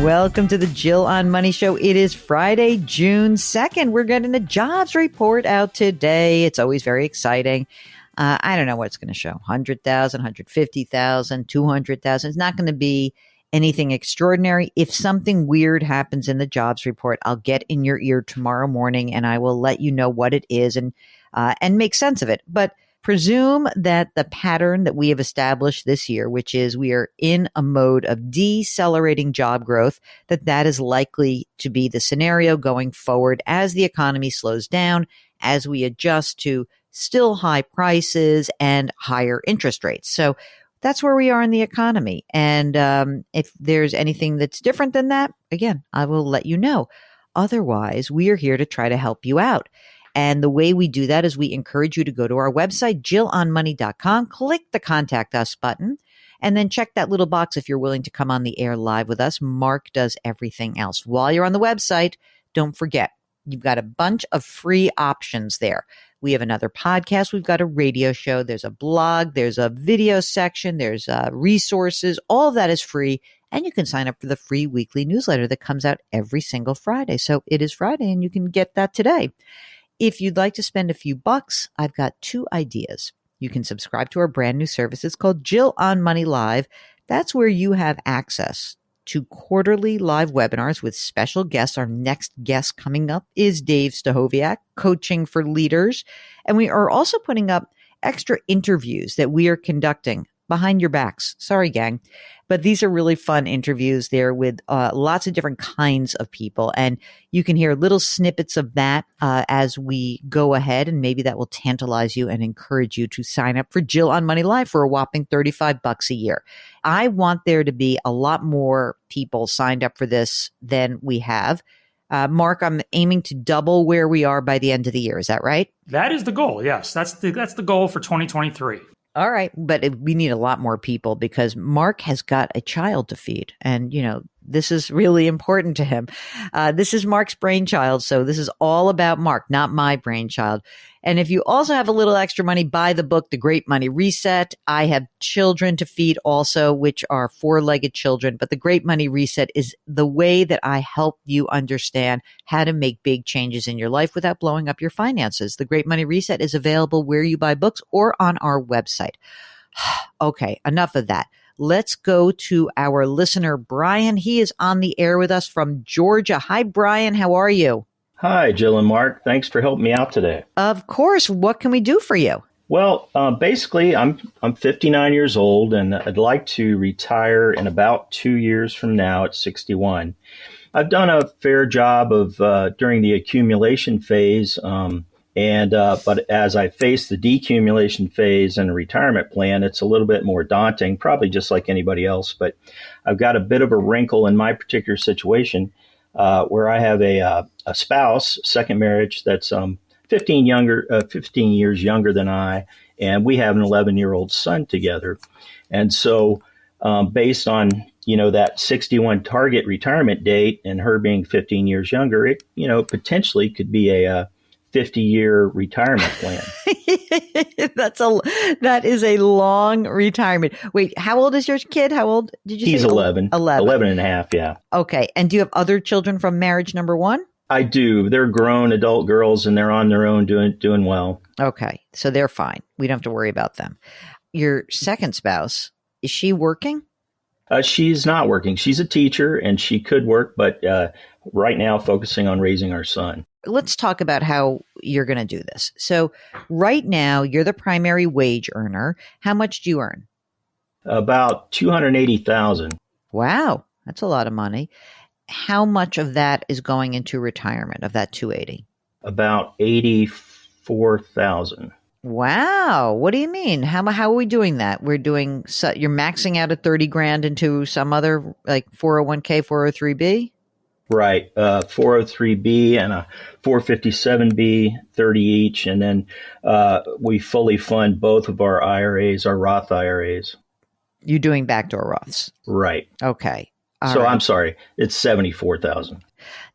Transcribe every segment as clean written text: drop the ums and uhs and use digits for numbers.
Welcome to the Jill on Money Show. It is Friday, June 2nd. We're getting a jobs report out today. It's always very exciting. I don't know what it's going to show. 100,000, 150,000, 200,000. It's not going to be anything extraordinary. If something weird happens in the jobs report, I'll get in your ear tomorrow morning and I will let you know what it is and make sense of it. But presume that the pattern that we have established this year, which is we are in a mode of decelerating job growth, that is likely to be the scenario going forward as the economy slows down, as we adjust to still high prices and higher interest rates. So that's where we are in the economy. And if there's anything that's different than that, again, I will let you know. Otherwise, we are here to try to help you out. And the way we do that is we encourage you to go to our website, jillonmoney.com, click the Contact Us button, and then check that little box if you're willing to come on the air live with us. Mark does everything else. While you're on the website, don't forget, you've got a bunch of free options there. We have another podcast. We've got a radio show. There's a blog. There's a video section. There's resources. All of that is free. And you can sign up for the free weekly newsletter that comes out every single Friday. So it is Friday and you can get that today. If you'd like to spend a few bucks, I've got two ideas. You can subscribe to our brand new service. It's called Jill on Money Live. That's where you have access to quarterly live webinars with special guests. Our next guest coming up is Dave Stachowiak, Coaching for Leaders. And we are also putting up extra interviews that we are conducting behind your backs. Sorry, gang. But these are really fun interviews there with lots of different kinds of people. And you can hear little snippets of that as we go ahead. And maybe that will tantalize you and encourage you to sign up for Jill on Money Live for a whopping $35 a year. I want there to be a lot more people signed up for this than we have. Mark, I'm aiming to double where we are by the end of the year. Is that right? That is the goal. Yes, that's the goal for 2023. All right. But we need a lot more people because Mark has got a child to feed. And, this is really important to him. This is Mark's brainchild. So this is all about Mark, not my brainchild. And if you also have a little extra money, buy the book, The Great Money Reset. I have children to feed also, which are four-legged children. But The Great Money Reset is the way that I help you understand how to make big changes in your life without blowing up your finances. The Great Money Reset is available where you buy books or on our website. Okay, enough of that. Let's go to our listener, Brian. He is on the air with us from Georgia. Hi, Brian. How are you? Hi, Jill and Mark. Thanks for helping me out today. Of course. What can we do for you? Well, basically, I'm 59 years old, and I'd like to retire in about 2 years from now at 61. I've done a fair job of during the accumulation phase, but as I face the decumulation phase and a retirement plan, it's a little bit more daunting, probably just like anybody else. But I've got a bit of a wrinkle in my particular situation where I have a spouse, second marriage, that's 15 years younger than I, and we have an 11-year-old son together. And so based on that 61 target retirement date and her being 15 years younger, it potentially could be a 50-year retirement plan. That is a long retirement. Wait, how old is your kid? How old did you say? He's 11. 11 and a half, yeah. Okay. And do you have other children from marriage number one? I do. They're grown adult girls and they're on their own doing well. Okay. So they're fine. We don't have to worry about them. Your second spouse, is she working? She's not working. She's a teacher and she could work, but right now focusing on raising our son. Let's talk about how you're going to do this. So right now, you're the primary wage earner. How much do you earn? About $280,000. Wow. That's a lot of money. How much of that is going into retirement of that 280? About $84,000. Wow. What do you mean? How are we doing that? You're maxing out at 30 grand into some other like 401k, 403b? Right. 403b and a 457b, 30 each. And then we fully fund both of our IRAs, our Roth IRAs. You're doing backdoor Roths. Right. Okay. All right. I'm sorry. It's 74,000.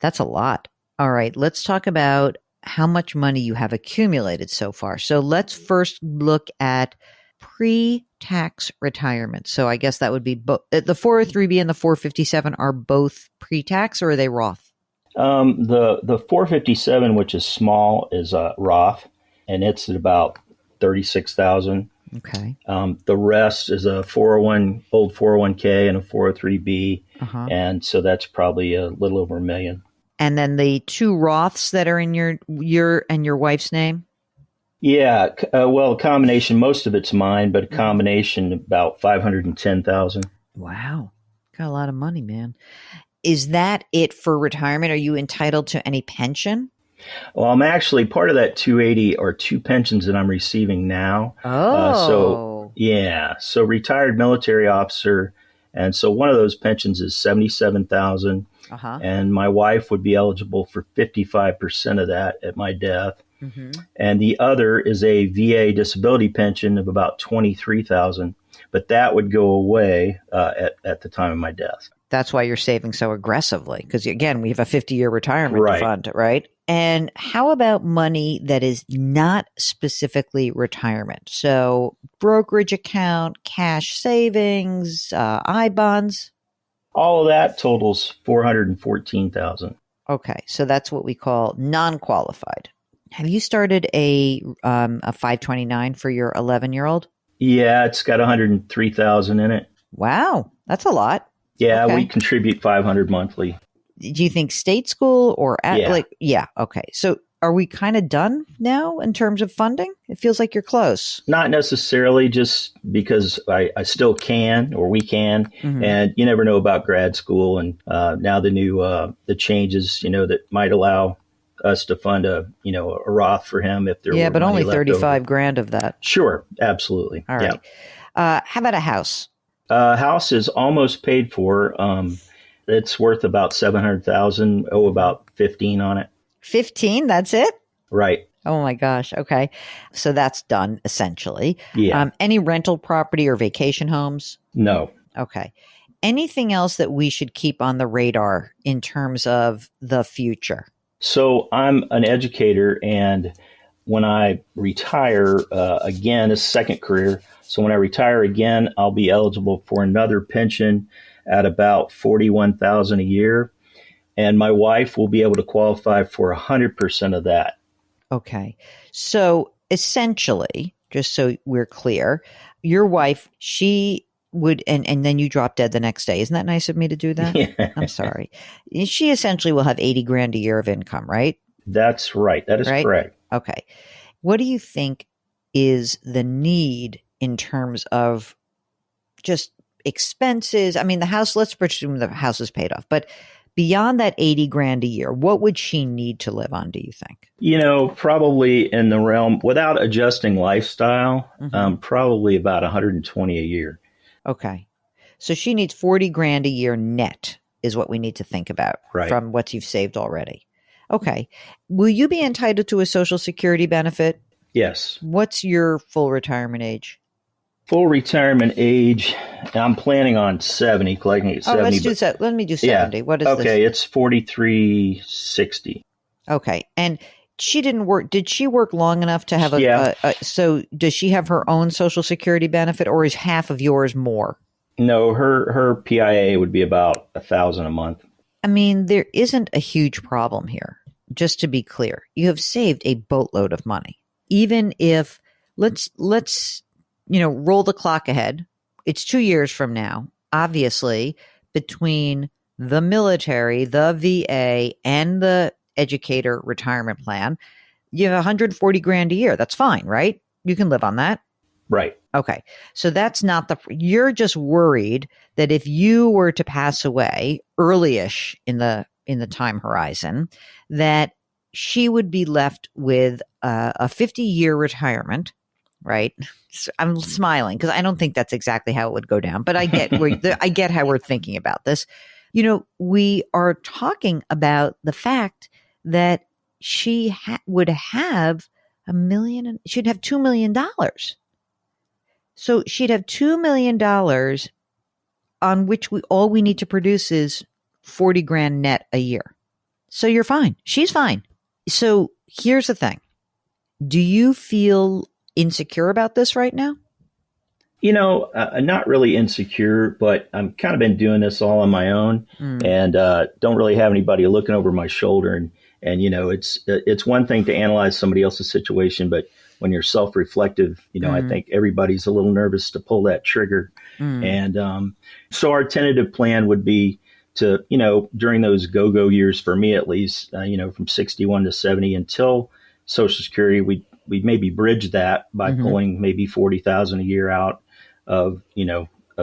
That's a lot. All right. Let's talk about how much money you have accumulated so far. So let's first look at pre-tax retirement. So I guess that would be the 403B and the 457 are both pre-tax, or are they Roth? The 457, which is small, is Roth, and it's at about 36,000. Okay. The rest is a 401k and a 403B, and so that's probably a little over $1 million. And then the two Roths that are in your and your wife's name? Yeah, well, a combination. Most of it's mine, but a combination about 510,000. Wow, got a lot of money, man. Is that it for retirement? Are you entitled to any pension? Well, I'm actually part of that 280 or two pensions that I'm receiving now. So retired military officer, and so one of those pensions is 77,000, and my wife would be eligible for 55% of that at my death. And the other is a VA disability pension of about 23,000, but that would go away at the time of my death. That's why you're saving so aggressively, because again, we have a 50-year retirement fund, right? And how about money that is not specifically retirement? So brokerage account, cash savings, I-bonds? All of that totals 414,000. Okay, so that's what we call non-qualified. Have you started a 529 for your 11-year-old? Yeah, it's got 103,000 in it. Wow, that's a lot. Yeah, okay. We contribute 500 monthly. Do you think state school or okay. So are we kind of done now in terms of funding? It feels like you're close. Not necessarily, just because I still can, or we can, and you never know about grad school, and now the new the changes, that might allow us to fund a Roth for him if there were but only 35 over. Grand of that. Sure, absolutely. All right. Yeah. How about a house? House is almost paid for. It's worth about 700,000. About 15 on it. 15? That's it? Right. Oh my gosh. Okay. So that's done essentially. Yeah. Any rental property or vacation homes? No. Okay. Anything else that we should keep on the radar in terms of the future? So I'm an educator, and when I retire, again, it's a second career. So when I retire again, I'll be eligible for another pension at about 41,000 a year. And my wife will be able to qualify for 100% of that. Okay. So essentially, just so we're clear, your wife, she would, and then you drop dead the next day. Isn't that nice of me to do that? Yeah. I'm sorry. She essentially will have 80 grand a year of income, right? That's right. That is correct. Okay. What do you think is the need in terms of just expenses? I mean, the house, let's presume the house is paid off, but beyond that 80 grand a year, what would she need to live on, do you think? Probably in the realm, without adjusting lifestyle, probably about 120 a year. Okay. So she needs 40 grand a year net is what we need to think about from what you've saved already. Okay. Will you be entitled to a Social Security benefit? Yes. What's your full retirement age? Full retirement age, I'm planning on 70, collecting at 70. Let's do that. Let me do 70. What is this? Okay, it's 4360. Okay. And she didn't work. Did she work long enough to have so does she have her own Social Security benefit, or is half of yours more? No, her PIA would be about $1,000 a month. I mean, there isn't a huge problem here. Just to be clear, you have saved a boatload of money. Even if let's roll the clock ahead. It's 2 years from now. Obviously, between the military, the VA, and the educator retirement plan, you have 140 grand a year. That's fine, right? You can live on that. Right. Okay. So that's not you're just worried that if you were to pass away early-ish in the time horizon, that she would be left with a 50-year retirement, right? So I'm smiling because I don't think that's exactly how it would go down, but I get I get how we're thinking about this. We are talking about the fact that she would have she'd have $2 million. So she'd have $2 million on which all we need to produce is 40 grand net a year. So you're fine. She's fine. So here's the thing. Do you feel insecure about this right now? Not really insecure, but I'm kind of been doing this all on my own, and don't really have anybody looking over my shoulder. And it's one thing to analyze somebody else's situation, but when you're self-reflective, I think everybody's a little nervous to pull that trigger. And so our tentative plan would be to, during those go-go years for me at least, from 61 to 70 until Social Security, we maybe bridge that by pulling maybe 40,000 a year out of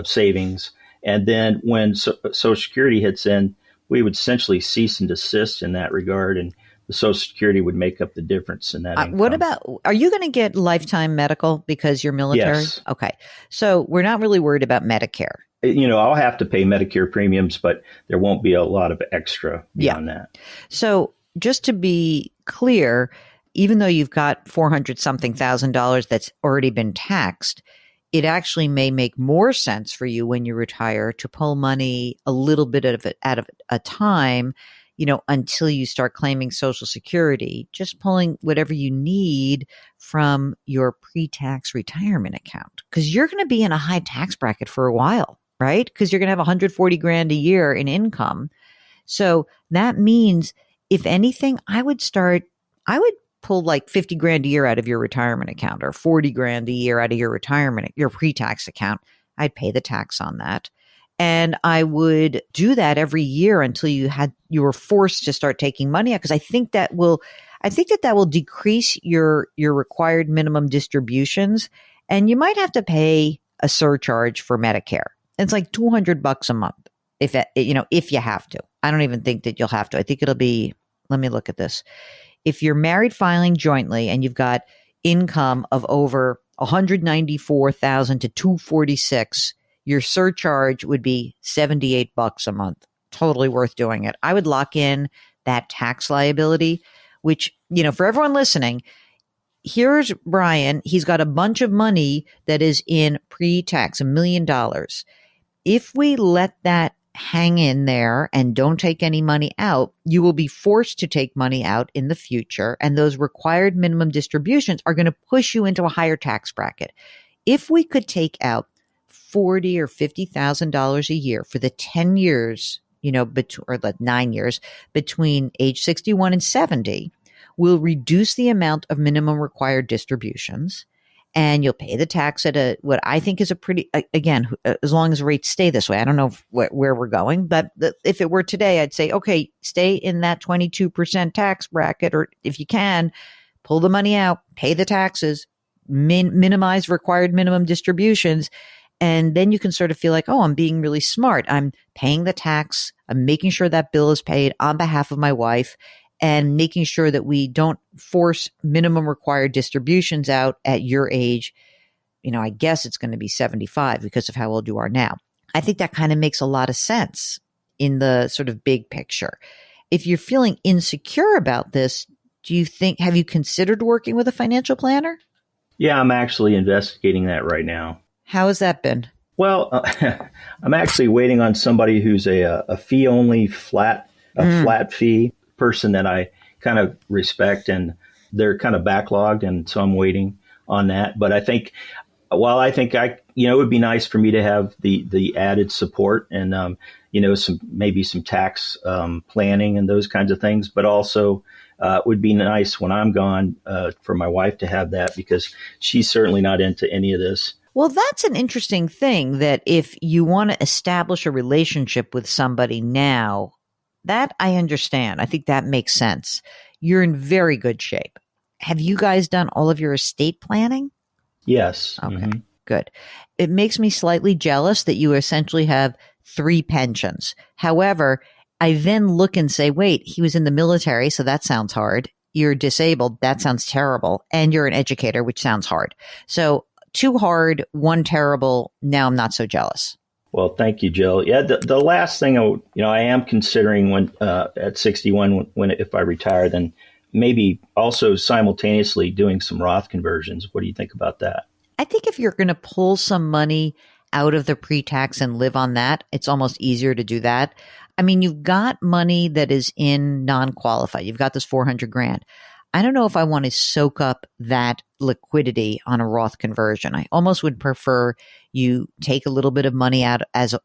savings. And then when Social Security hits in, we would essentially cease and desist in that regard. And the Social Security would make up the difference in that income. What about, are you going to get lifetime medical because you're military? Yes. Okay. So we're not really worried about Medicare. I'll have to pay Medicare premiums, but there won't be a lot of extra beyond that. So just to be clear, even though you've got $400,000 that's already been taxed, it actually may make more sense for you when you retire to pull money a little bit of it out of a time, until you start claiming Social Security, just pulling whatever you need from your pre-tax retirement account. Because you're going to be in a high tax bracket for a while, right? Because you're going to have 140 grand a year in income. So that means, if anything, I would pull like 50 grand a year out of your retirement account, or 40 grand a year out of your pre-tax account. I'd pay the tax on that. And I would do that every year until you were forced to start taking money out. Because I think that will decrease your required minimum distributions. And you might have to pay a surcharge for Medicare. It's like $200 a month if you have to. I don't even think that you'll have to. I think it'll be, let me look at this. If you're married filing jointly and you've got income of over 194,000 to 246, your surcharge would be $78 a month. Totally worth doing it. I would lock in that tax liability, which, for everyone listening, here's Brian. He's got a bunch of money that is in pre-tax, $1 million. If we let that hang in there and don't take any money out, you will be forced to take money out in the future. And those required minimum distributions are going to push you into a higher tax bracket. If we could take out $40,000 or $50,000 a year for the 10 years, or the 9 years between age 61 and 70, we'll reduce the amount of minimum required distributions. And you'll pay the tax at what I think is a pretty, again, as long as rates stay this way. I don't know where we're going, but if it were today, I'd say, okay, stay in that 22% tax bracket, or if you can, pull the money out, pay the taxes, minimize required minimum distributions. And then you can sort of feel like, oh, I'm being really smart. I'm paying the tax. I'm making sure that bill is paid on behalf of my wife, and making sure that we don't force minimum required distributions out at your age. I guess it's going to be 75 because of how old you are now. I think that kind of makes a lot of sense in the sort of big picture. If you're feeling insecure about this, have you considered working with a financial planner? Yeah, I'm actually investigating that right now. How has that been? Well, I'm actually waiting on somebody who's a fee-only flat fee person that I kind of respect, and they're kind of backlogged, and so I'm waiting on that. But I think, it would be nice for me to have the added support and some tax planning and those kinds of things. But also, it would be nice when I'm gone for my wife to have that, because she's certainly not into any of this. Well, that's an interesting thing, that if you want to establish a relationship with somebody now, that I understand. I think that makes sense. You're in very good shape. Have you guys done all of your estate planning? Yes. Okay, good. It makes me slightly jealous that you essentially have 3 pensions. However, I then look and say, wait, he was in the military, so that sounds hard. You're disabled, that sounds terrible. And you're an educator, which sounds hard. So 2 hard, 1 terrible. Now I'm not so jealous. Well, thank you, Jill. Yeah, the last thing I am considering when at 61, if I retire, then maybe also simultaneously doing some Roth conversions. What do you think about that? I think if you're going to pull some money out of the pre-tax and live on that, it's almost easier to do that. I mean, you've got money that is in non-qualified. You've got this 400 grand. I don't know if I want to soak up that liquidity on a Roth conversion. I almost would prefer you take a little bit of money out as,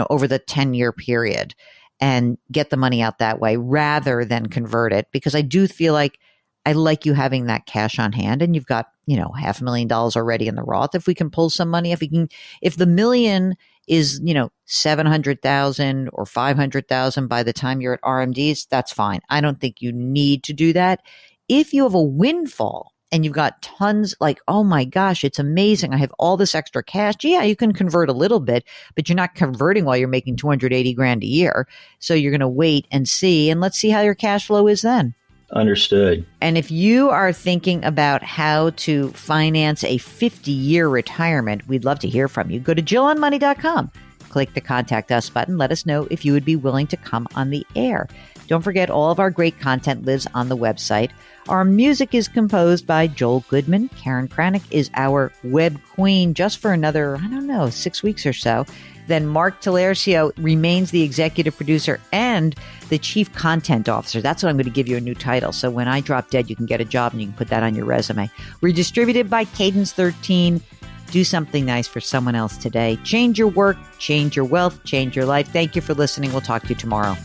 over the 10-year period and get the money out that way rather than convert it, because I do feel like I like you having that cash on hand, and you've got, $500,000 already in the Roth. If we can pull some money, if the million is, 700,000 or 500,000 by the time you're at RMDs, that's fine. I don't think you need to do that. If you have a windfall and you've got tons, like, oh my gosh, it's amazing, I have all this extra cash. Yeah, you can convert a little bit, but you're not converting while you're making 280 grand a year. So you're going to wait and see, and let's see how your cash flow is then. Understood. And if you are thinking about how to finance a 50-year retirement, we'd love to hear from you. Go to JillOnMoney.com. Click the Contact Us button. Let us know if you would be willing to come on the air. Don't forget, all of our great content lives on the website. Our music is composed by Joel Goodman. Karen Kranick is our web queen just for another, 6 weeks or so. Then Mark Talercio remains the executive producer and the chief content officer. That's what I'm going to give you a new title. So when I drop dead, you can get a job and you can put that on your resume. We're distributed by Cadence 13. Do something nice for someone else today. Change your work, change your wealth, change your life. Thank you for listening. We'll talk to you tomorrow.